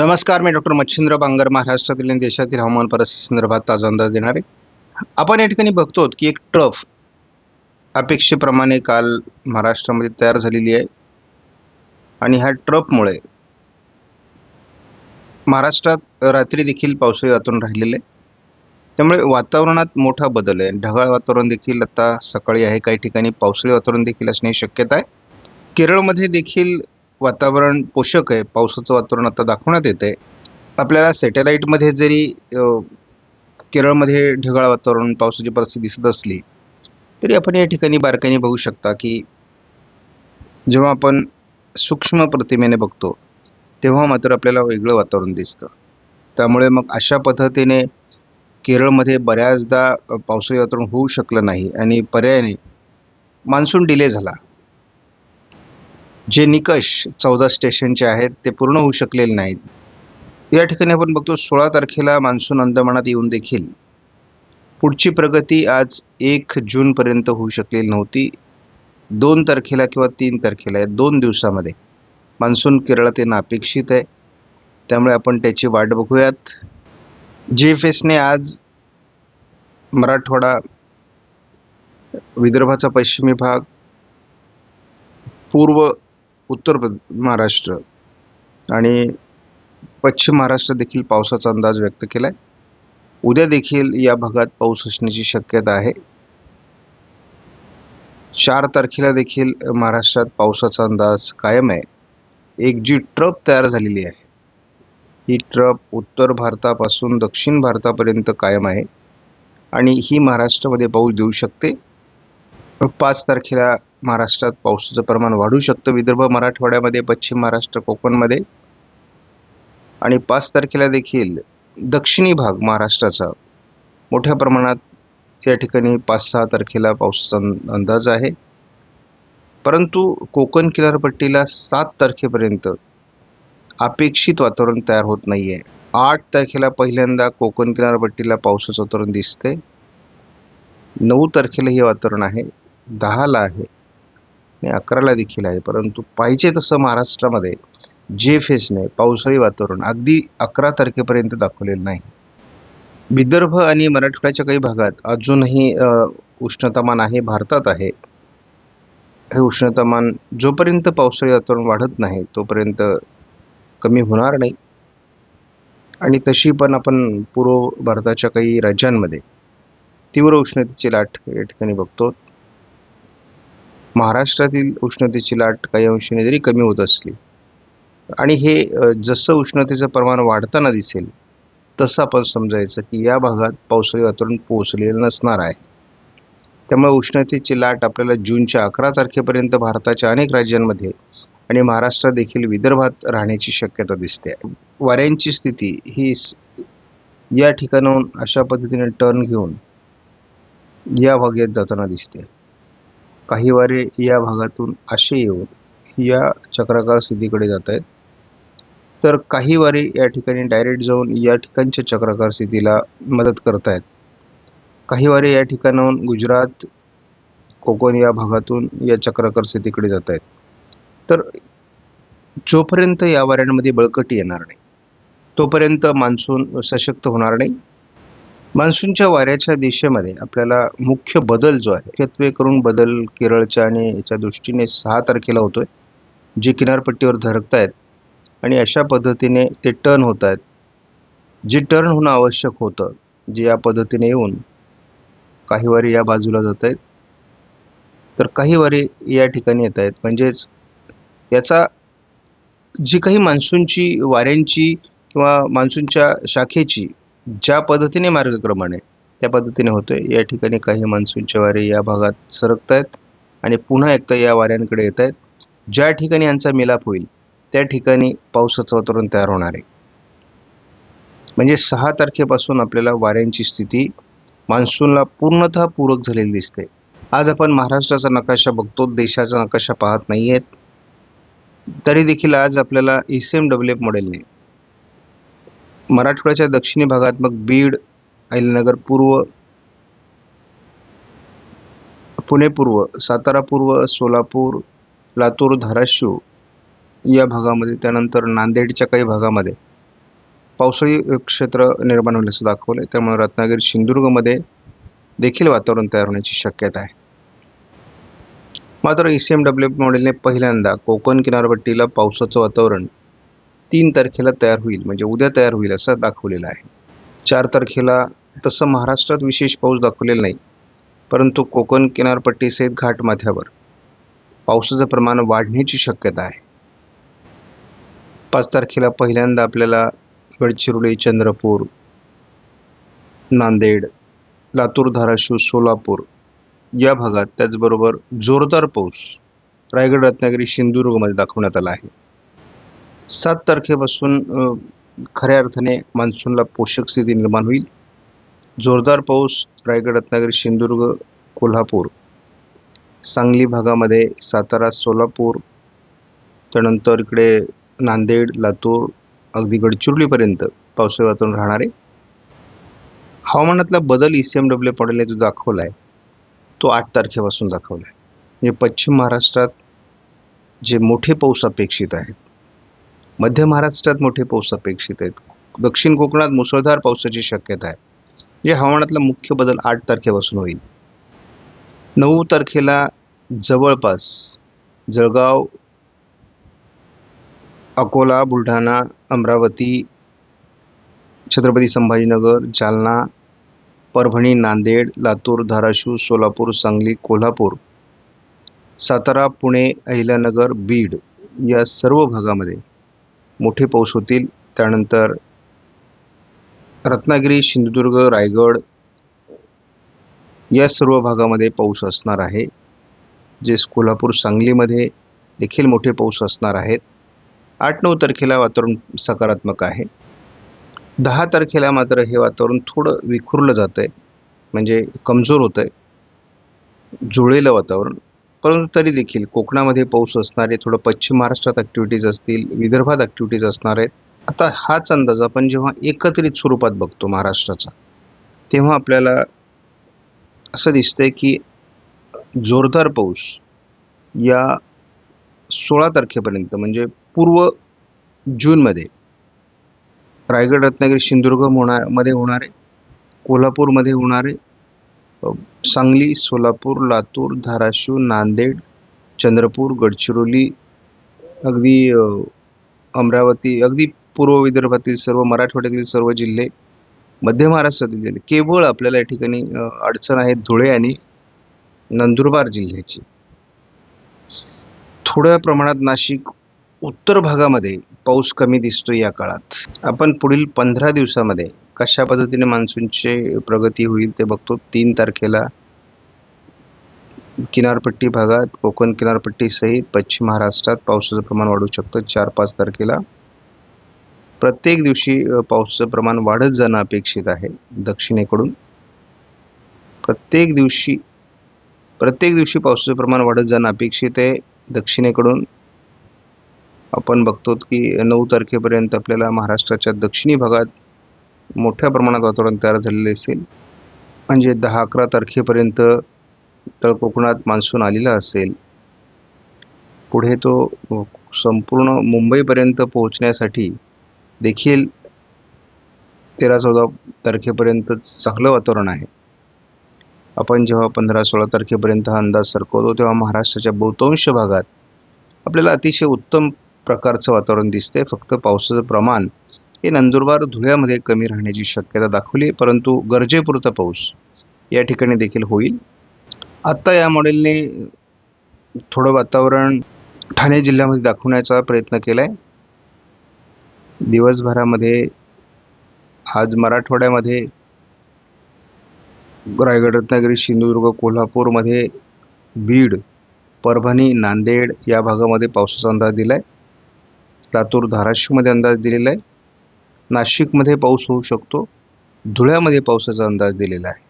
नमस्कार, मी डॉक्टर मच्छिंद्र बांगर, महाराष्ट्रातील आणि देशातील हवामान परिस्थितीसंदर्भात ताजा अंदाज देणार आहे. आपण या ठिकाणी बघतो की एक ट्रफ अपेक्षेप्रमाणे काल महाराष्ट्रामध्ये तयार झालेली आहे आणि ह्या ट्रफमुळे महाराष्ट्रात रात्री देखील पावसाळी वातावरण राहिलेलं आहे. त्यामुळे वातावरणात मोठा बदल आहे. ढगाळ वातावरण देखील आता सकाळी आहे, काही ठिकाणी पावसाळी वातावरण देखील असण्याची शक्यता आहे. केरळमध्ये देखील वातावरण पोषक आहे, पावसाचं वातावरण आता दाखवण्यात येत आहे. आपल्याला सॅटेलाईटमध्ये जरी केरळमध्ये ढगाळ वातावरण पावसाची परिस्थिती दिसत असली तरी आपण या ठिकाणी बारकाईने बघू शकता की जेव्हा आपण सूक्ष्म प्रतिमेने बघतो तेव्हा मात्र आपल्याला वेगळं वातावरण दिसतं. त्यामुळे मग अशा पद्धतीने केरळमध्ये बऱ्याचदा पावसाळी वातावरण होऊ शकलं नाही आणि पर्यायाने मान्सून डिले झाला. जे निकष 14 स्टेशनचे आहेत ते पूर्ण होऊ शकलेले नाहीत. या ठिकाणी आपण बघतो 16 तारखेला मान्सून अंदमानात येऊन देखील पुढची प्रगती आज 1 जूनपर्यंत होऊ शकलेली नव्हती. 2 तारखेला किंवा 3 तारखेला या 2 दिवसामध्ये मान्सून केरळात येणं अपेक्षित आहे. त्यामुळे आपण त्याची वाट बघूयात. GFSने आज मराठवाडा, विदर्भाचा पश्चिमी भाग, पूर्व उत्तर महाराष्ट्र आणि पश्चिम महाराष्ट्र देखील पावसाचा अंदाज व्यक्त केला आहे. उद्या देखील या भागात पाऊस असण्याची शक्यता आहे. 4 तारखेला देखील महाराष्ट्रात पावसाचा अंदाज कायम आहे. एक जी ट्रफ तयार झालेली आहे ही ट्रफ उत्तर भारतापासून दक्षिण भारतापर्यंत कायम आहे आणि ही महाराष्ट्रामध्ये पाऊस देऊ शकते. 5 तारखेला महाराष्ट्रात पावसाचं प्रमाण वाढू शकतं, विदर्भ मराठवाड्यामध्ये, पश्चिम महाराष्ट्र, कोकणमध्ये. आणि 5 तारखेला देखील दक्षिणी भाग महाराष्ट्राचा मोठ्या प्रमाणात त्या ठिकाणी 5-6 तारखेला पावसाचा अंदाज आहे. परंतु कोकण किनारपट्टीला 7 तारखेपर्यंत अपेक्षित वातावरण तयार होत नाही आहे. 8 तारखेला पहिल्यांदा कोकण किनारपट्टीला पावसाचं वातावरण दिसते. 9 तारखेला हे वातावरण आहे, 10ला आहे आणि 11ला देखील आहे. परंतु पाहिजे तसं महाराष्ट्रामध्ये GFSने पावसाळी वातावरण अगदी 11 तारखेपर्यंत दाखवलेलं नाही. विदर्भ आणि मराठवाड्याच्या काही भागात अजूनही उष्णतामान आहे, भारतात आहे. हे उष्णतामान जोपर्यंत पावसाळी वातावरण वाढत नाही तोपर्यंत कमी होणार नाही. आणि तशी पण आपण पूर्व भारताच्या काही राज्यांमध्ये तीव्र उष्णतेची लाट या ठिकाणी बघतो. महाराष्ट्रातील उष्णतेची लाट काही अंशाने जरी कमी होत असली आणि हे जसं उष्णतेचं प्रमाण वाढताना दिसेल तसं आपण समजायचं की या भागात पावसाळी वातावरण पोहोचलेलं नसणार आहे. त्यामुळे उष्णतेची लाट आपल्याला जूनच्या 11 तारखेपर्यंत भारताच्या अनेक राज्यांमध्ये आणि महाराष्ट्रात देखील विदर्भात राहण्याची शक्यता दिसते. वाऱ्यांची स्थिती ही या ठिकाणाहून अशा पद्धतीने टर्न घेऊन या भागात जाताना दिसते. काही वारे या भागातून असे येऊन या चक्राकार स्थितीकडे जात आहेत, तर काही वारे या ठिकाणी डायरेक्ट जाऊन या ठिकाणच्या चक्राकार स्थितीला मदत करत आहेत. काही वारे या ठिकाणाहून गुजरात, कोकण या भागातून या चक्राकार स्थितीकडे जात आहेत. तर जोपर्यंत या वाऱ्यांमध्ये बळकटी येणार नाही तोपर्यंत मान्सून सशक्त होणार नाही. मान्सूनच्या वाऱ्याच्या दिशेमध्ये आपल्याला मुख्य बदल जो आहे, मुख्यत्वे करून बदल केरळच्या आणि याच्या दृष्टीने 6 तारखेला होतोय, जे किनारपट्टीवर धडकत आहेत आणि अशा पद्धतीने ते टर्न होत आहेत. जे टर्न होणं आवश्यक होतं, जे या पद्धतीने येऊन काही वारे या बाजूला जात आहेत तर काही वारे या ठिकाणी येत आहेत. म्हणजेच याचा जी काही मान्सूनची वाऱ्यांची किंवा मान्सूनच्या शाखेची ज्या पद्धतीने मार्गक्रमण आहे त्या पद्धतीने होतोय. या ठिकाणी काही मान्सूनचे वारे या भागात सरकत आहेत आणि पुन्हा एकदा या वाऱ्यांकडे येत आहेत. ज्या ठिकाणी यांचा मिलाप होईल त्या ठिकाणी पावसाचं वातावरण तयार होणार आहे. म्हणजे 6 तारखेपासून आपल्याला वाऱ्यांची स्थिती मान्सूनला पूर्णतः पूरक झालेली दिसते. आज आपण महाराष्ट्राचा नकाशा बघतो, देशाचा नकाशा पाहत नाही आहेत. तरी देखील आज आपल्याला ECMWF मॉडेलने मराठवाड्याच्या दक्षिणी भागात मग बीड, अहिल्यानगर पूर्व, पुणे पूर्व, सातारा पूर्व, सोलापूर, लातूर, धाराशिव या भागामध्ये, त्यानंतर नांदेडच्या काही भागामध्ये पावसाळी क्षेत्र निर्माण होईल असं दाखवलं आहे. त्यामुळे रत्नागिरी सिंधुदुर्गमध्ये देखील वातावरण तयार होण्याची शक्यता आहे. मात्र ECMW मॉडेलने पहिल्यांदा कोकण किनारपट्टीला पावसाचं वातावरण 3 तारखेला तयार होईल, म्हणजे उद्या तयार होईल असं दाखवलेलं आहे. 4 तारखेला तसं महाराष्ट्रात विशेष पाऊस दाखवलेला नाही, परंतु कोकण किनारपट्टीसहित घाटमाथ्यावर पावसाचं प्रमाण वाढण्याची शक्यता आहे. 5 तारखेला पहिल्यांदा आपल्याला गडचिरोली, चंद्रपूर, नांदेड, लातूर, धाराशिव, सोलापूर या भागात, त्याचबरोबर जोरदार पाऊस रायगड, रत्नागिरी, सिंधुदुर्गमध्ये दाखवण्यात आला आहे. 7 तारखेपासून खऱ्या अर्थाने मान्सूनला पोषक स्थिती निर्माण होईल. जोरदार पाऊस रायगड, रत्नागिरी, सिंधुदुर्ग, कोल्हापूर, सांगली भागामध्ये, सातारा, सोलापूर, त्यानंतर इकडे नांदेड, लातूर, अगदी गडचिरोलीपर्यंत पावसाळी वातावरण राहणार आहे. हवामानातला बदल ECMW मॉडेलने जो दाखवला आहे तो 8 तारखेपासून दाखवला आहे. म्हणजे पश्चिम महाराष्ट्रात जे मोठे पाऊस अपेक्षित आहेत, मध्य महाराष्ट्रात मोठे पाऊस अपेक्षित आहेत, दक्षिण कोकणात मुसळधार पावसाची शक्यता आहे. म्हणजे हवामानातला मुख्य बदल 8 तारखेपासून होईल. 9 तारखेला जवळपास जळगाव, अकोला, बुलढाणा, अमरावती, छत्रपती संभाजीनगर, जालना, परभणी, नांदेड, लातूर, धाराशिव, सोलापूर, सांगली, कोल्हापूर, सातारा, पुणे, अहिल्यानगर, बीड या सर्व भागामध्ये मोठे पाऊस होतील. त्यानंतर रत्नागिरी, सिंधुदुर्ग, रायगड या सर्व भागामध्ये पाऊस असणार आहे. जे कोल्हापूर, सांगलीमध्ये देखील मोठे पाऊस असणार आहेत. 8-9 तारखेला वातावरण सकारात्मक आहे. 10 तारखेला मात्र हे वातावरण थोडं विखुरलं जातं आहे, म्हणजे कमजोर होतं आहे, जुळलेलं वातावरण. परंतु तरी देखील कोकणामध्ये पाऊस असणार आहे. थोडं पश्चिम महाराष्ट्रात ॲक्टिव्हिटीज असतील, विदर्भात ॲक्टिव्हिटीज असणार आहेत. आता हाच अंदाज आपण जेव्हा एकत्रित स्वरूपात बघतो महाराष्ट्राचा, तेव्हा आपल्याला असं दिसतंय की जोरदार पाऊस या 16 तारखेपर्यंत, म्हणजे पूर्व जूनमध्ये रायगड, रत्नागिरी, सिंधुदुर्ग मध्ये होणार आहे, कोल्हापूरमध्ये होणार आहे, सांगली, सोलापूर, लातूर, धाराशिव, नांदेड, चंद्रपूर, गडचिरोली, अगदी अमरावती, अगदी पूर्व विदर्भातील सर्व, मराठवाड्यातील सर्व जिल्हे, मध्य महाराष्ट्रातील जिल्हे. केवळ आपल्याला या ठिकाणी अडचण आहे धुळे आणि नंदुरबार जिल्ह्याची. थोड्या प्रमाणात नाशिक, उत्तर भागामध्ये पाऊस कमी दिसतो या काळात. आपण पुढील 15 दिवसामध्ये कशा पद्धतीने मान्सूनची प्रगती होईल ते बघतो. 3 तारखेला किनारपट्टी भागात, कोकण किनारपट्टीसहित पश्चिम महाराष्ट्रात पावसाचं प्रमाण वाढू शकतं. 4-5 तारखेला प्रत्येक दिवशी पावसाचं प्रमाण वाढत जाणं अपेक्षित आहे दक्षिणेकडून. प्रत्येक दिवशी पावसाचं प्रमाण वाढत जाणं अपेक्षित आहे दक्षिणेकडून. आपण बघतो की 9 तारखेपर्यंत आपल्याला महाराष्ट्राच्या दक्षिणी भागात मोठ्या प्रमाणात वातावरण तयार झालेले असेल. म्हणजे 10-11 तारखेपर्यंत तळ कोकणात मान्सून आलेला असेल. पुढे तो संपूर्ण मुंबईपर्यंत पोहोचण्यासाठी देखील 13-14 तारखेपर्यंत चांगलं वातावरण आहे. आपण जेव्हा 15-16 तारखेपर्यंत हा अंदाज सरकवतो तेव्हा महाराष्ट्राच्या बहुतांश भागात आपल्याला अतिशय उत्तम प्रकारचं वातावरण दिसते. फक्त पावसाचं प्रमाण हे नंदुरबार, धुळ्यामध्ये कमी राहण्याची शक्यता दाखवली, परंतु गरजेपुरता पाऊस या ठिकाणी देखील होईल. आत्ता या मॉडेलने थोडं वातावरण ठाणे जिल्ह्यामध्ये दाखवण्याचा प्रयत्न केला आहे. दिवसभरामध्ये आज मराठवाड्यामध्ये रायगड, रत्नागिरी, सिंधुदुर्ग, कोल्हापूरमध्ये, बीड, परभणी, नांदेड या भागामध्ये पावसाचा अंदाज दिला आहे. लातूर, धाराशिवमध्ये अंदाज दिलेला आहे. नाशिकमध्ये पाऊस होऊ शकतो. धुळ्यामध्ये पावसाचा अंदाज दिलेला आहे.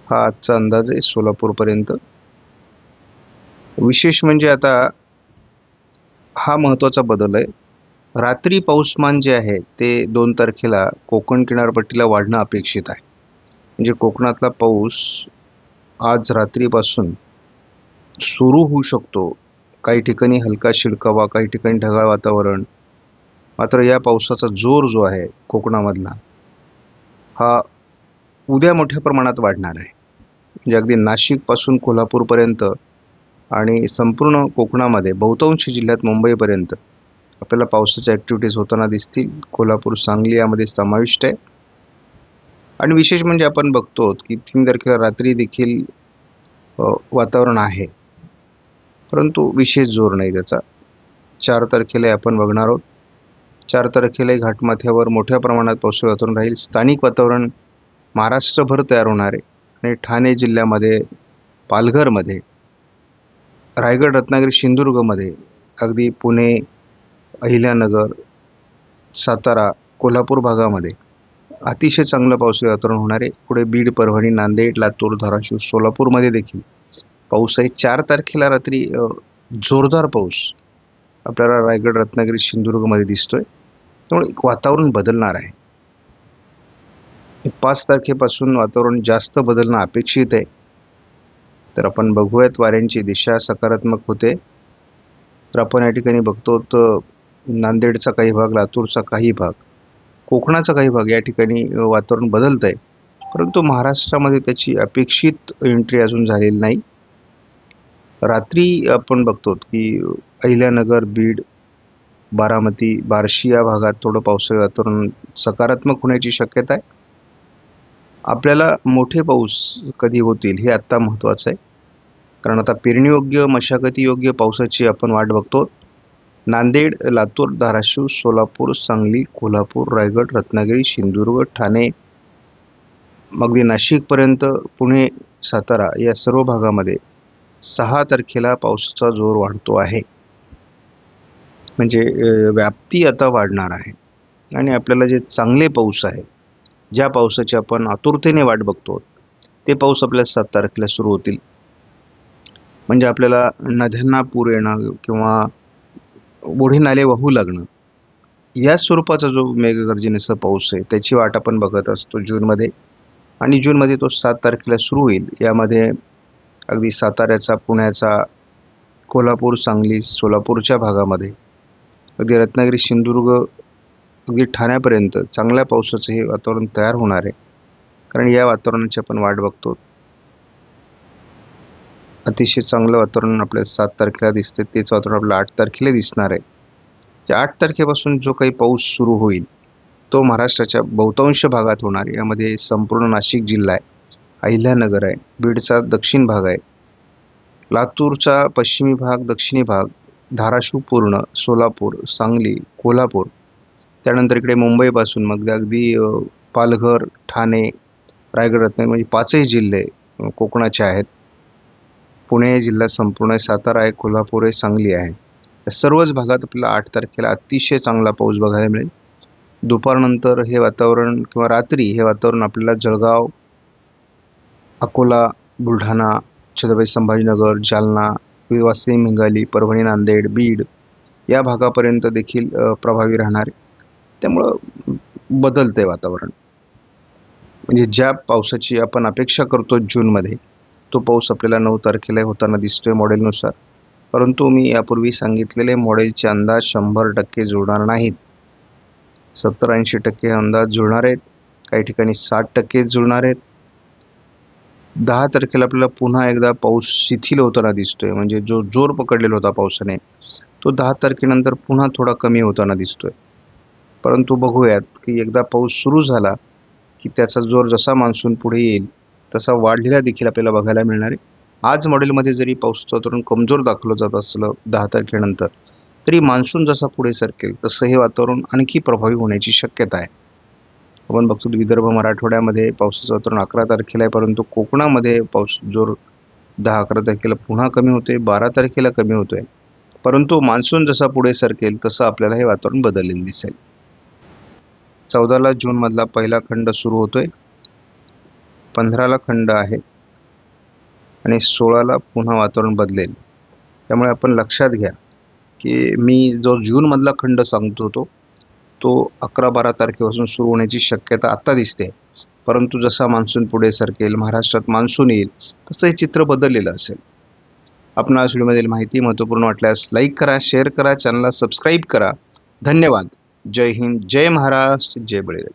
हा आजचा अंदाज आहे सोलापूरपर्यंत. विशेष म्हणजे आता हा महत्त्वाचा बदल आहे. रात्री पाऊसमान जे आहे ते 2 तारखेला कोकण किनारपट्टीला वाढणं अपेक्षित आहे. म्हणजे कोकणातला पाऊस आज रात्रीपासून सुरू होऊ शकतो. काही ठिकाणी हलका शिडकावा, काही ठिकाणी ढगाळ वातावरण, मात्र या पावसाचा जोर जो आहे कोकणामधला हा उद्या मोठ्या प्रमाणात वाढणार आहे. म्हणजे अगदी नाशिकपासून कोल्हापूरपर्यंत आणि संपूर्ण कोकणामध्ये बहुतांश जिल्ह्यात मुंबईपर्यंत आपल्याला पावसाच्या ॲक्टिव्हिटीज होताना दिसतील. कोल्हापूर, सांगली यामध्ये समाविष्ट आहे. आणि विशेष म्हणजे आपण बघतो की 3 तारखेला रात्री देखील वातावरण आहे, परंतु विशेष जोर नाही त्याचा. 4 तारखेला आपण बघणार आहोत. 4 तारखेला घाटमाथ्यावर मोठ्या प्रमाणात पावसाळी वातावरण राहील. स्थानिक वातावरण महाराष्ट्रभर तयार होणार आहे आणि ठाणे जिल्ह्यामध्ये, पालघरमध्ये, रायगड, रत्नागिरी, सिंधुदुर्गमध्ये, अगदी पुणे, अहिल्यानगर, सातारा, कोल्हापूर भागामध्ये अतिशय चांगलं पावसाळी वातावरण होणार आहे. पुढे बीड, परभणी, नांदेड, लातूर, धाराशिव, सोलापूरमध्ये देखील पाऊस आहे. 4 तारखेला रात्री जोरदार पाऊस आपल्याला रायगड, रत्नागिरी, सिंधुदुर्गमध्ये दिसतोय. त्यामुळे वातावरण बदलणार आहे. 5 तारखेपासून वातावरण जास्त बदलणं अपेक्षित आहे. तर आपण बघूयात वाऱ्यांची दिशा सकारात्मक होते. तर आपण या ठिकाणी बघतो तर नांदेडचा काही भाग, लातूरचा काही भाग, कोकणाचा काही भाग या ठिकाणी वातावरण बदलत आहे, परंतु महाराष्ट्रामध्ये त्याची अपेक्षित एंट्री अजून झालेली नाही. रात्री आपण बघतो की अहिल्यानगर, बीड, बारामती, बार्शी या भागात थोडं पावसाळी वातावरण सकारात्मक होण्याची शक्यता आहे. आपल्याला मोठे पाऊस कधी होतील हे आत्ता महत्त्वाचं आहे, कारण आता पेरणीयोग्य, मशागतीयोग्य पावसाची आपण वाट बघतो. नांदेड, लातूर, धाराशिव, सोलापूर, सांगली, कोल्हापूर, रायगड, रत्नागिरी, सिंधुदुर्ग, ठाणे, अगदी नाशिकपर्यंत, पुणे, सातारा या सर्व भागामध्ये 6 तारखेला पावसाचा जोर वाढतो आहे. म्हणजे व्याप्ती आता वाढणार आहे आणि आपल्याला जे चांगले पाऊस आहे, ज्या पावसाची आपण आतुरतेने वाट बघतो, ते पाऊस आपल्याला 7 तारखेला सुरू होतील. म्हणजे आपल्याला नद्यांना पूर येणं किंवा ओढे नाले वाहू लागणं या स्वरूपाचा जो मेघगर्जनेचा पाऊस आहे त्याची वाट आपण बघत असतो जूनमध्ये. आणि जूनमध्ये तो 7 तारखेला सुरू होईल. यामध्ये अगदी साताऱ्याचा, पुण्याचा, कोल्हापूर, सांगली, सोलापूरच्या भागामध्ये, अगदी रत्नागिरी, सिंधुदुर्ग, अगदी ठाण्यापर्यंत चांगल्या पावसाचं हे वातावरण तयार होणार आहे. कारण या वातावरणाची आपण वाट बघतो. अतिशय चांगलं वातावरण आपल्याला 7 तारखेला दिसते, तेच वातावरण आपल्याला 8 तारखेला दिसणार आहे. त्या 8 तारखेपासून जो काही पाऊस सुरू होईल तो महाराष्ट्राच्या बहुतांश भागात होणार. यामध्ये संपूर्ण नाशिक जिल्हा आहे, अहिल्यानगर आहे, बीडचा दक्षिण भाग आहे, लातूरचा पश्चिमी भाग, दक्षिणी भाग, धाराशिव पूर्ण, सोलापूर, सांगली, कोल्हापूर, त्यानंतर इकडे मुंबईपासून मग अगदी पालघर, ठाणे, रायगड, रत्नागिरी म्हणजे 5ही जिल्हे कोकणाचे आहेत. पुणे जिल्हा संपूर्ण आहे, सातारा आहे, कोल्हापूर आहे, सांगली आहे. या सर्वच भागात आपल्याला 8 तारखेला अतिशय चांगला पाऊस बघायला मिळेल. दुपारनंतर हे वातावरण किंवा रात्री हे वातावरण आपल्याला जळगाव, अकोला, बुलढाणा, छत्रपती संभाजीनगर, जालना, वाशिम, निघाली, परभणी, नांदेड, बीड या भागापर्यंत देखील प्रभावी राहणार आहे. त्यामुळं बदलतं आहे वातावरण. म्हणजे ज्या पावसाची आपण अपेक्षा करतो जूनमध्ये, तो पाऊस आपल्याला 9 तारखेला होताना दिसतोय मॉडेलनुसार. परंतु मी यापूर्वी सांगितलेले मॉडेलचे अंदाज 100% जुळणार नाहीत. 70-80% अंदाज जुळणार आहेत, काही ठिकाणी 60% जुळणार आहेत. 10 तारखेला आपल्याला पुन्हा एकदा पाऊस शिथिल होताना दिसतोय. म्हणजे जो जोर पकडलेला होता पावसाने तो 10 तारखेनंतर पुन्हा थोडा कमी होताना दिसतोय. परंतु बघूयात की एकदा पाऊस सुरू झाला की त्याचा जोर जसा मान्सून पुढे येईल तसा वाढलेला देखील आपल्याला बघायला मिळणार आहे. आज मॉडेलमध्ये जरी पावसाचं वातावरण कमजोर दाखवलं जात असलं 10 तारखेनंतर, तरी मान्सून जसा पुढे सरकेल तसं हे वातावरण आणखी प्रभावी होण्याची शक्यता आहे. आपण बघतो विदर्भ, मराठवाड्यामध्ये पावसाचं वातावरण 11 तारखेला आहे, परंतु कोकणामध्ये पाऊस जोर 10-11 तारखेला पुन्हा कमी होतोय, 12 तारखेला कमी होतोय. परंतु मान्सून जसा पुढे सरकेल तसं आपल्याला हे वातावरण बदललेलं दिसेल. 14 जूनमधला पहिला खंड सुरू होतोय, 15 खंड आहे आणि 16 पुन्हा वातावरण बदलेल. त्यामुळे आपण लक्षात घ्या की मी जो जूनमधला खंड सांगतो होतो तो 11-12 तारखेपासून सुरू होण्याची शक्यता आत्ता दिसते. परंतु जसा मान्सून पुढे सरकेल, महाराष्ट्रात मान्सून येईल, तसं हे चित्र बदललेलं असेल. आपणास व्हिडिओमधील माहिती महत्त्वपूर्ण वाटल्यास लाईक करा, शेअर करा, चॅनलला सबस्क्राईब करा. धन्यवाद. जय हिंद, जय महाराष्ट्र, जय बळीराजा.